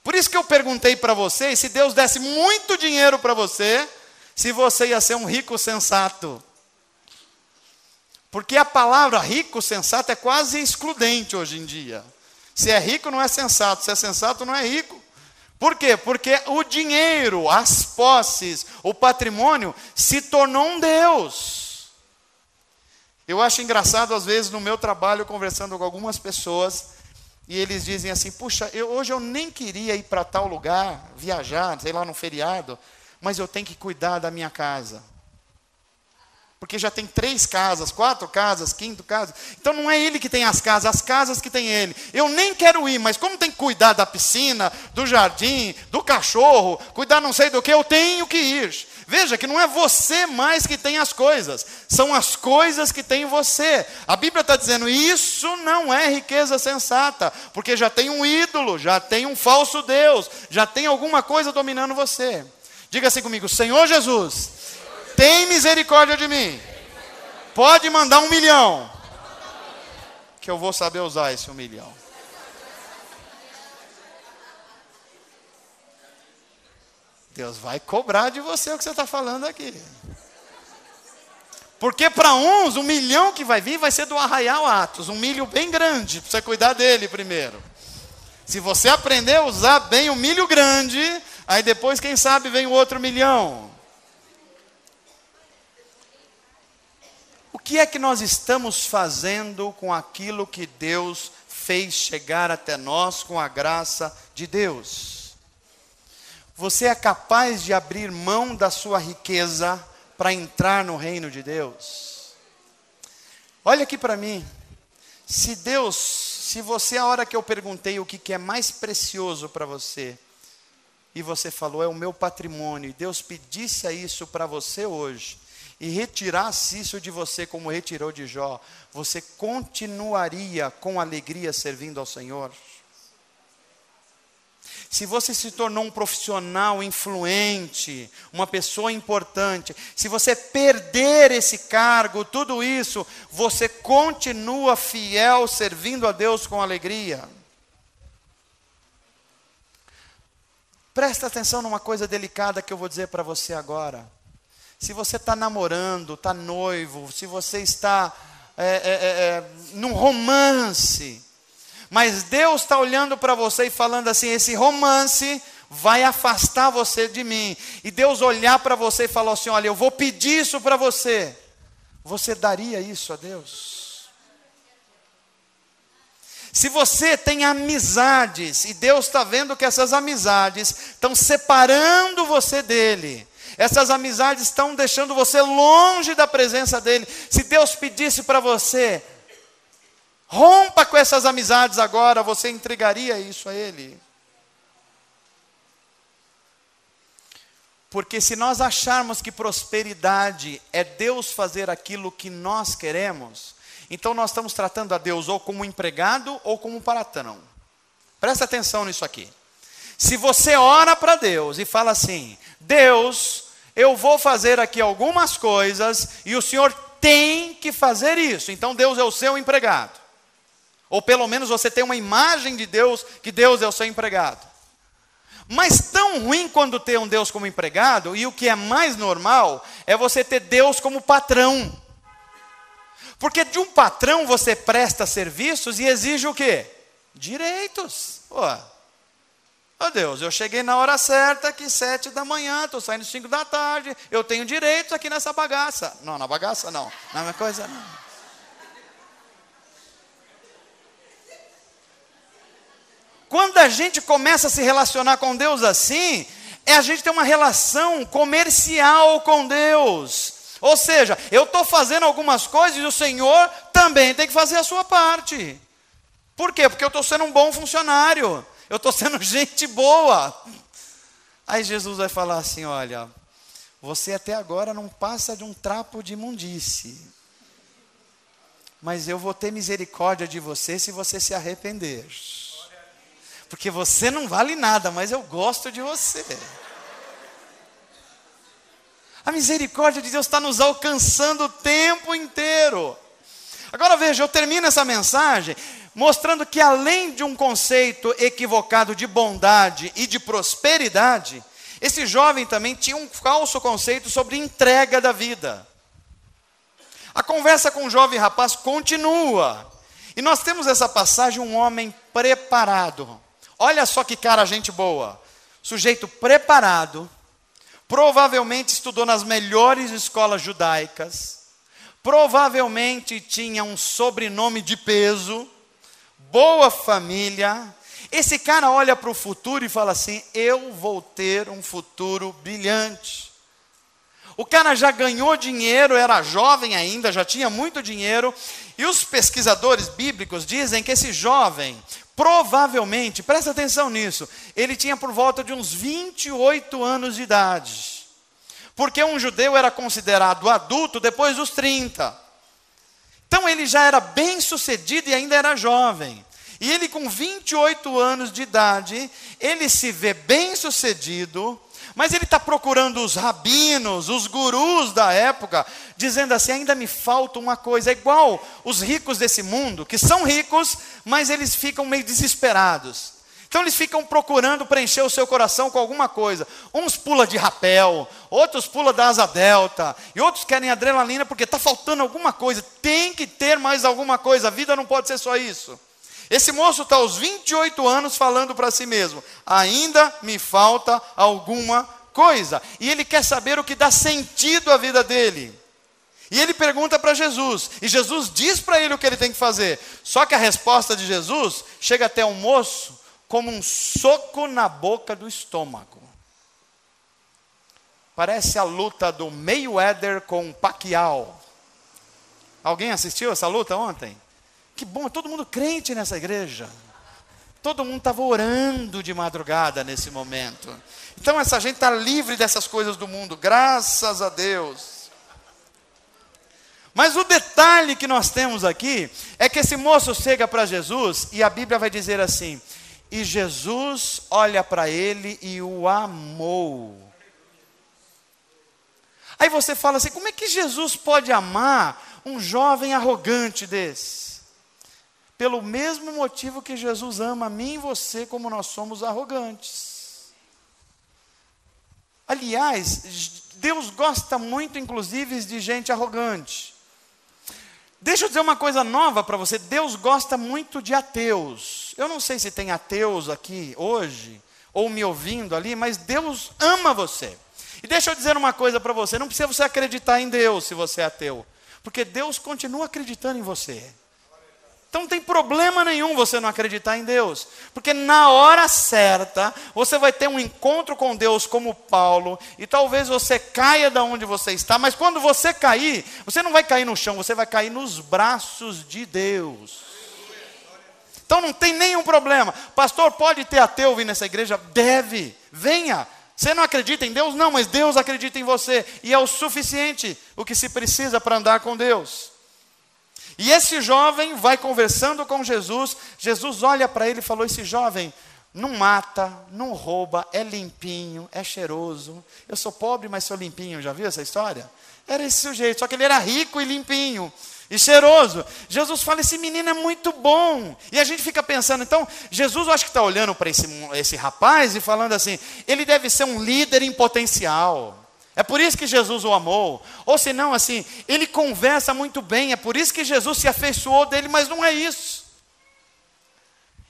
Por isso que eu perguntei para vocês, se Deus desse muito dinheiro para você, se você ia ser um rico sensato. Porque a palavra rico sensato é quase excludente hoje em dia. Se é rico, não é sensato. Se é sensato, não é rico. Por quê? Porque o dinheiro, as posses, o patrimônio se tornou um Deus. Eu acho engraçado, às vezes, no meu trabalho, conversando com algumas pessoas, e eles dizem assim, puxa, hoje eu nem queria ir para tal lugar, viajar, sei lá, num feriado, mas eu tenho que cuidar da minha casa. Porque já tem 3 casas, 4 casas, 5ª casa. Então não é ele que tem as casas que tem ele. Eu nem quero ir, mas como tem que cuidar da piscina, do jardim, do cachorro, cuidar não sei do que, eu tenho que ir. Veja que não é você mais que tem as coisas, são as coisas que tem você. A Bíblia está dizendo, isso não é riqueza sensata, porque já tem um ídolo, já tem um falso Deus, já tem alguma coisa dominando você. Diga assim comigo, Senhor Jesus, tem misericórdia de mim. Pode mandar 1 milhão. Que eu vou saber usar esse 1 milhão. Deus vai cobrar de você o que você está falando aqui. Porque para uns, 1 milhão que vai vir vai ser do Arraial Atos. 1 milho bem grande, para você cuidar dele primeiro. Se você aprender a usar bem o milho grande, aí depois, quem sabe, vem o outro 1 milhão. O que é que nós estamos fazendo com aquilo que Deus fez chegar até nós com a graça de Deus? Você é capaz de abrir mão da sua riqueza para entrar no reino de Deus? Olha aqui para mim. Se você, a hora que eu perguntei o que é mais precioso para você, e você falou, é o meu patrimônio, e Deus pedisse isso para você hoje, e retirasse isso de você como retirou de Jó, você continuaria com alegria servindo ao Senhor? Se você se tornou um profissional influente, uma pessoa importante, se você perder esse cargo, tudo isso, você continua fiel servindo a Deus com alegria? Presta atenção numa coisa delicada que eu vou dizer para você agora. Se você está namorando, está noivo, se você está num romance, mas Deus está olhando para você e falando assim, esse romance vai afastar você de mim. E Deus olhar para você e falar assim, olha, eu vou pedir isso para você. Você daria isso a Deus? Se você tem amizades, e Deus está vendo que essas amizades estão separando você dele, essas amizades estão deixando você longe da presença dele. Se Deus pedisse para você, rompa com essas amizades agora, você entregaria isso a ele? Porque se nós acharmos que prosperidade é Deus fazer aquilo que nós queremos, então nós estamos tratando a Deus ou como empregado ou como patrão. Presta atenção nisso aqui. Se você ora para Deus e fala assim, Deus, eu vou fazer aqui algumas coisas e o Senhor tem que fazer isso. Então Deus é o seu empregado. Ou pelo menos você tem uma imagem de Deus, que Deus é o seu empregado. Mas tão ruim quando ter um Deus como empregado, e o que é mais normal, é você ter Deus como patrão. Porque de um patrão você presta serviços e exige o quê? Direitos. Ô Deus, eu cheguei na hora certa, aqui 7 da manhã, estou saindo 5 da tarde, eu tenho direitos aqui nessa bagaça. Não, na bagaça não, na minha coisa não. Quando a gente começa a se relacionar com Deus assim, a gente tem uma relação comercial com Deus. Ou seja, eu estou fazendo algumas coisas e o Senhor também tem que fazer a sua parte. Por quê? Porque eu estou sendo um bom funcionário. Eu estou sendo gente boa. Aí Jesus vai falar assim, olha, você até agora não passa de um trapo de imundície. Mas eu vou ter misericórdia de você se você se arrepender. Porque você não vale nada, mas eu gosto de você. A misericórdia de Deus está nos alcançando o tempo inteiro. Agora veja, eu termino essa mensagem mostrando que além de um conceito equivocado de bondade e de prosperidade, esse jovem também tinha um falso conceito sobre entrega da vida. A conversa com o jovem rapaz continua. E nós temos essa passagem, um homem preparado. Olha só que cara, gente boa. Sujeito preparado, provavelmente estudou nas melhores escolas judaicas, provavelmente tinha um sobrenome de peso, boa família. Esse cara olha para o futuro e fala assim: eu vou ter um futuro brilhante. O cara já ganhou dinheiro, era jovem ainda, já tinha muito dinheiro. E os pesquisadores bíblicos dizem que esse jovem, provavelmente, presta atenção nisso, ele tinha por volta de uns 28 anos de idade. Porque um judeu era considerado adulto depois dos 30. Então ele já era bem sucedido e ainda era jovem. E ele com 28 anos de idade, ele se vê bem sucedido, mas ele está procurando os rabinos, os gurus da época, dizendo assim: ainda me falta uma coisa. É igual os ricos desse mundo, que são ricos, mas eles ficam meio desesperados. Então eles ficam procurando preencher o seu coração com alguma coisa. Uns pulam de rapel, outros pulam da asa delta, e outros querem adrenalina porque está faltando alguma coisa. Tem que ter mais alguma coisa, a vida não pode ser só isso. Esse moço está aos 28 anos falando para si mesmo: ainda me falta alguma coisa. E ele quer saber o que dá sentido à vida dele. E ele pergunta para Jesus, e Jesus diz para ele o que ele tem que fazer. Só que a resposta de Jesus chega até o moço como um soco na boca do estômago. Parece a luta do Mayweather com Pacquiao. Alguém assistiu essa luta ontem? Que bom, todo mundo crente nessa igreja. Todo mundo estava orando de madrugada nesse momento. Então essa gente está livre dessas coisas do mundo, graças a Deus. Mas o detalhe que nós temos aqui é que esse moço chega para Jesus e a Bíblia vai dizer assim: e Jesus olha para ele e o amou. Aí você fala assim: como é que Jesus pode amar um jovem arrogante desse? Pelo mesmo motivo que Jesus ama a mim e você, como nós somos arrogantes. Aliás, Deus gosta muito, inclusive, de gente arrogante. Deixa eu dizer uma coisa nova para você: Deus gosta muito de ateus. Eu não sei se tem ateus aqui hoje, ou me ouvindo ali, mas Deus ama você. E deixa eu dizer uma coisa para você: não precisa você acreditar em Deus se você é ateu, porque Deus continua acreditando em você. Então não tem problema nenhum você não acreditar em Deus, porque na hora certa você vai ter um encontro com Deus como Paulo, e talvez você caia da onde você está, mas quando você cair, você não vai cair no chão, você vai cair nos braços de Deus. Então não tem nenhum problema. Pastor, pode ter ateu vir nessa igreja? Deve, venha. Você não acredita em Deus? Não, mas Deus acredita em você, e é o suficiente o que se precisa para andar com Deus. E esse jovem vai conversando com Jesus. Jesus olha para ele e falou: esse jovem não mata, não rouba, é limpinho, é cheiroso. Eu sou pobre, mas sou limpinho. Já viu essa história? Era esse sujeito, só que ele era rico e limpinho e cheiroso. Jesus fala: esse menino é muito bom. E a gente fica pensando, então, Jesus, eu acho que está olhando para esse rapaz e falando assim: ele deve ser um líder em potencial. É por isso que Jesus o amou. Ou se não, assim, ele conversa muito bem, é por isso que Jesus se afeiçoou dele, mas não é isso.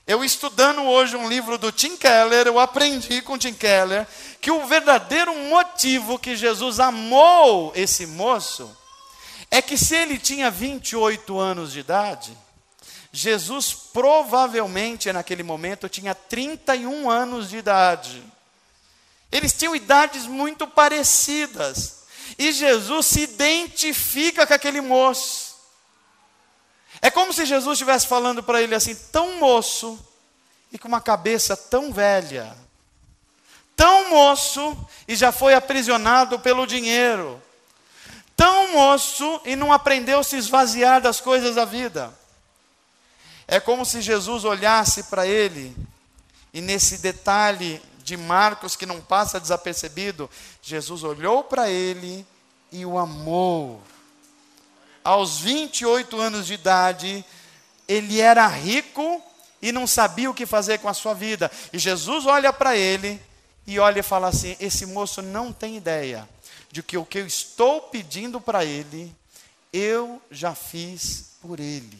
Eu estudando hoje um livro do Tim Keller, eu aprendi com Tim Keller que o verdadeiro motivo que Jesus amou esse moço é que se ele tinha 28 anos de idade, Jesus provavelmente naquele momento tinha 31 anos de idade. Eles tinham idades muito parecidas. E Jesus se identifica com aquele moço. É como se Jesus estivesse falando para ele assim: tão moço e com uma cabeça tão velha. Tão moço e já foi aprisionado pelo dinheiro. Tão moço e não aprendeu a se esvaziar das coisas da vida. É como se Jesus olhasse para ele e nesse detalhe de Marcos que não passa desapercebido, Jesus olhou para ele e o amou. Aos 28 anos de idade, ele era rico e não sabia o que fazer com a sua vida. E Jesus olha para ele e olha e fala assim: esse moço não tem ideia de que o que eu estou pedindo para ele, eu já fiz por ele.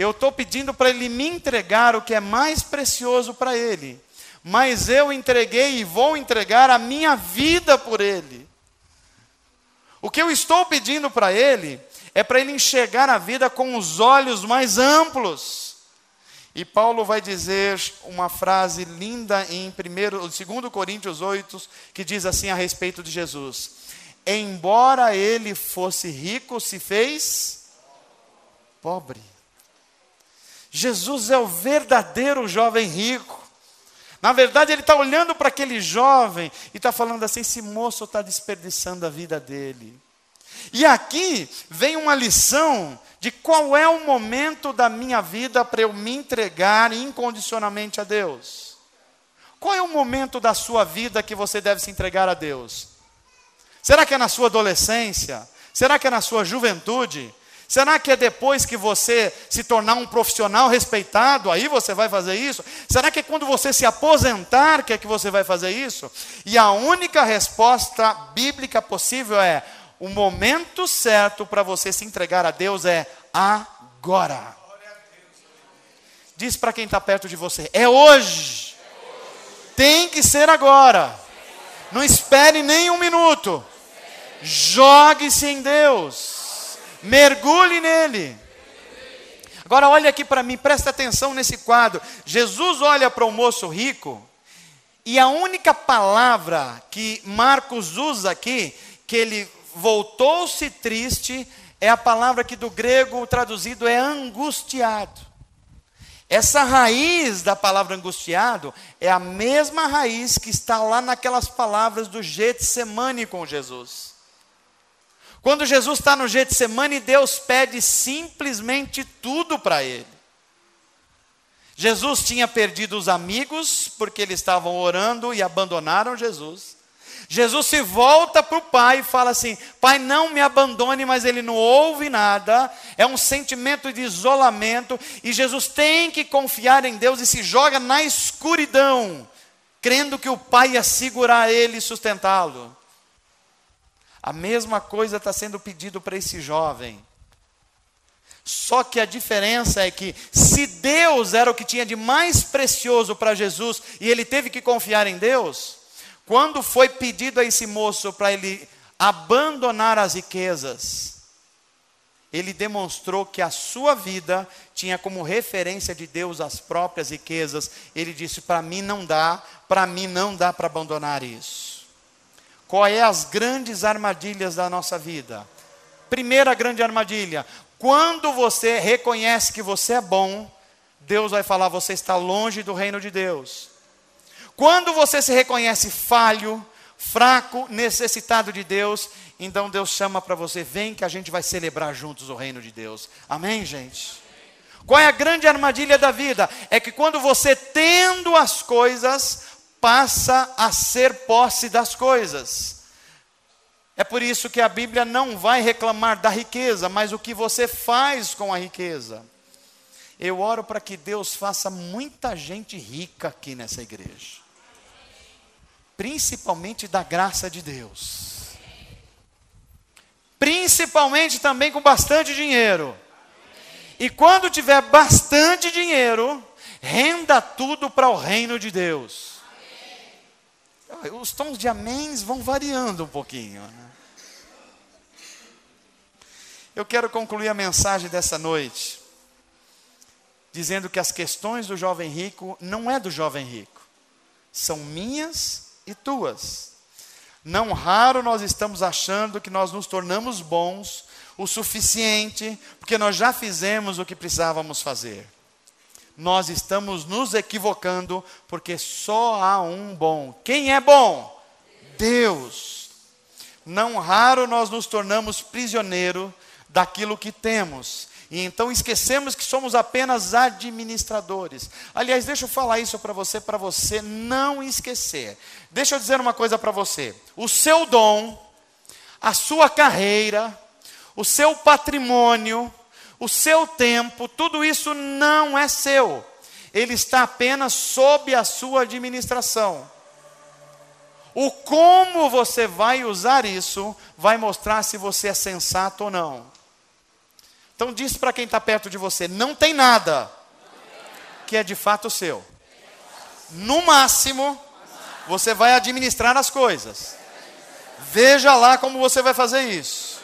Eu estou pedindo para ele me entregar o que é mais precioso para ele. Mas eu entreguei e vou entregar a minha vida por ele. O que eu estou pedindo para ele é para ele enxergar a vida com os olhos mais amplos. E Paulo vai dizer uma frase linda em 2 Coríntios 8, que diz assim a respeito de Jesus: embora ele fosse rico, se fez pobre. Jesus é o verdadeiro jovem rico. Na verdade, ele está olhando para aquele jovem e está falando assim: esse moço está desperdiçando a vida dele. E aqui vem uma lição de qual é o momento da minha vida para eu me entregar incondicionalmente a Deus. Qual é o momento da sua vida que você deve se entregar a Deus? Será que é na sua adolescência? Será que é na sua juventude? Será que é depois que você se tornar um profissional respeitado, aí você vai fazer isso? Será que é quando você se aposentar que é que você vai fazer isso? E a única resposta bíblica possível é: o momento certo para você se entregar a Deus é agora. Diz para quem está perto de você: é hoje. Tem que ser agora. Não espere nem um minuto. Jogue-se em Deus. Mergulhe nele. Agora olha aqui para mim, presta atenção nesse quadro. Jesus olha para o moço rico, e a única palavra que Marcos usa aqui, que ele voltou-se triste, é a palavra que do grego traduzido é angustiado. Essa raiz da palavra angustiado é a mesma raiz que está lá naquelas palavras do Getsemane com Jesus. Quando Jesus está no Getsemane, Deus pede simplesmente tudo para ele. Jesus tinha perdido os amigos, porque eles estavam orando e abandonaram Jesus. Jesus se volta para o Pai e fala assim: Pai, não me abandone, mas ele não ouve nada. É um sentimento de isolamento, e Jesus tem que confiar em Deus e se joga na escuridão, crendo que o Pai ia segurar ele e sustentá-lo. A mesma coisa está sendo pedido para esse jovem. Só que a diferença é que, se Deus era o que tinha de mais precioso para Jesus, e ele teve que confiar em Deus, quando foi pedido a esse moço para ele abandonar as riquezas, ele demonstrou que a sua vida tinha como referência de Deus as próprias riquezas. Ele disse: para mim não dá para abandonar isso. Qual é as grandes armadilhas da nossa vida? Primeira grande armadilha: quando você reconhece que você é bom, Deus vai falar: você está longe do reino de Deus. Quando você se reconhece falho, fraco, necessitado de Deus, então Deus chama para você: vem que a gente vai celebrar juntos o reino de Deus. Amém, gente? Qual é a grande armadilha da vida? É que quando você, tendo as coisas, passa a ser posse das coisas. É por isso que a Bíblia não vai reclamar da riqueza, mas o que você faz com a riqueza. Eu oro para que Deus faça muita gente rica aqui nessa igreja, principalmente da graça de Deus, principalmente também com bastante dinheiro. E quando tiver bastante dinheiro, renda tudo para o reino de Deus. Os tons de améns vão variando um pouquinho, né? Eu quero concluir a mensagem dessa noite dizendo que as questões do jovem rico não é do jovem rico, são minhas e tuas. Não raro nós estamos achando que nós nos tornamos bons o suficiente, porque nós já fizemos o que precisávamos fazer. Nós estamos nos equivocando, porque só há um bom. Quem é bom? Deus. Não raro nós nos tornamos prisioneiros daquilo que temos, e então esquecemos que somos apenas administradores. Aliás, deixa eu falar isso para você não esquecer. Deixa eu dizer uma coisa para você: o seu dom, a sua carreira, o seu patrimônio, o seu tempo, tudo isso não é seu. Ele está apenas sob a sua administração. O como você vai usar isso vai mostrar se você é sensato ou não. Então diz para quem está perto de você, não tem nada que é de fato seu. No máximo, você vai administrar as coisas. Veja lá como você vai fazer isso.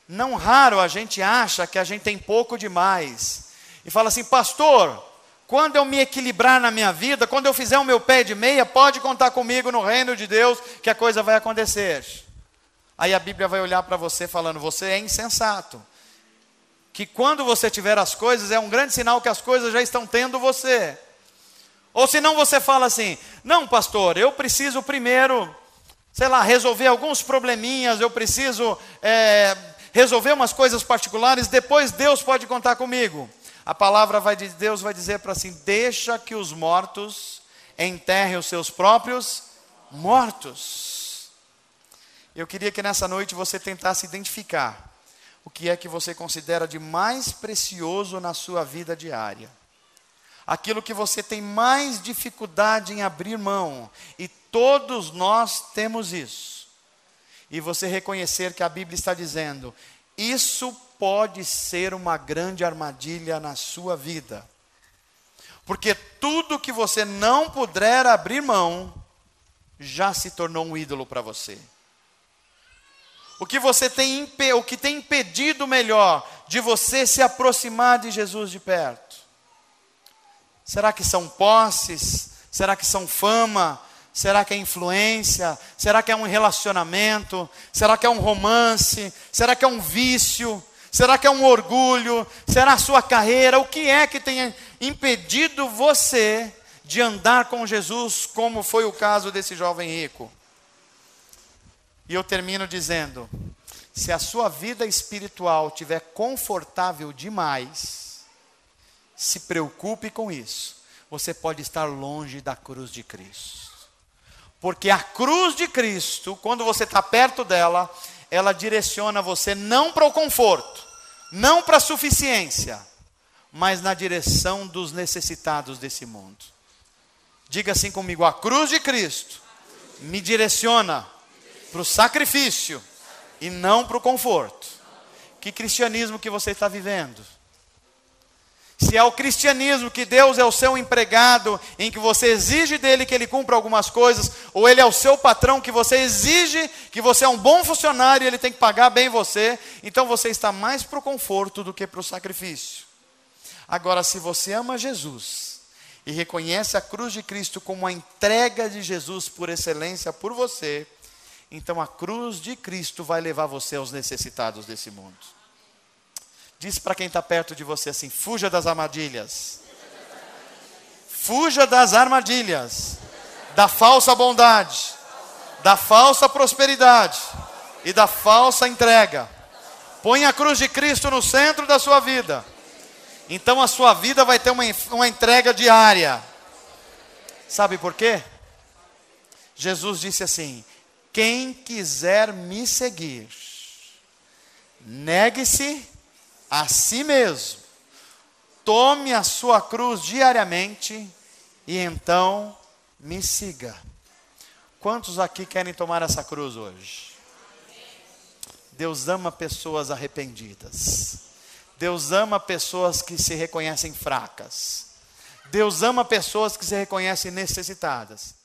Não raro a gente acha que a gente tem pouco demais. E fala assim, pastor, quando eu me equilibrar na minha vida, quando eu fizer o meu pé de meia, pode contar comigo no reino de Deus, que a coisa vai acontecer. Aí a Bíblia vai olhar para você falando, você é insensato. Que quando você tiver as coisas, é um grande sinal que as coisas já estão tendo você. Ou senão você fala assim, não pastor, eu preciso primeiro, resolver alguns probleminhas, eu preciso resolver umas coisas particulares, depois Deus pode contar comigo. A palavra de Deus vai dizer para assim, deixa que os mortos enterrem os seus próprios mortos. Eu queria que nessa noite você tentasse identificar o que é que você considera de mais precioso na sua vida diária. Aquilo que você tem mais dificuldade em abrir mão. E todos nós temos isso. E você reconhecer que a Bíblia está dizendo, isso pode ser uma grande armadilha na sua vida. Porque tudo que você não puder abrir mão, já se tornou um ídolo para você. O que tem impedido melhor de você se aproximar de Jesus de perto? Será que são posses? Será que são fama? Será que é influência? Será que é um relacionamento? Será que é um romance? Será que é um vício? Será que é um orgulho? Será a sua carreira? O que é que tem impedido você de andar com Jesus, como foi o caso desse jovem rico? E eu termino dizendo, se a sua vida espiritual estiver confortável demais, se preocupe com isso. Você pode estar longe da cruz de Cristo. Porque a cruz de Cristo, quando você está perto dela, ela direciona você não para o conforto, não para a suficiência, mas na direção dos necessitados desse mundo. Diga assim comigo, a cruz de Cristo me direciona para o sacrifício e não para o conforto. Que cristianismo que você está vivendo? Se é o cristianismo que Deus é o seu empregado, em que você exige dele que ele cumpra algumas coisas, ou ele é o seu patrão, que você exige que você é um bom funcionário e ele tem que pagar bem você, então você está mais para o conforto do que para o sacrifício. Agora, se você ama Jesus e reconhece a cruz de Cristo como a entrega de Jesus por excelência por você, então a cruz de Cristo vai levar você aos necessitados desse mundo. Diz para quem está perto de você assim, fuja das armadilhas. Fuja das armadilhas. Da falsa bondade. Da falsa prosperidade. E da falsa entrega. Põe a cruz de Cristo no centro da sua vida. Então a sua vida vai ter uma entrega diária. Sabe por quê? Jesus disse assim, quem quiser me seguir, negue-se a si mesmo, tome a sua cruz diariamente e então me siga. Quantos aqui querem tomar essa cruz hoje? Deus ama pessoas arrependidas. Deus ama pessoas que se reconhecem fracas. Deus ama pessoas que se reconhecem necessitadas.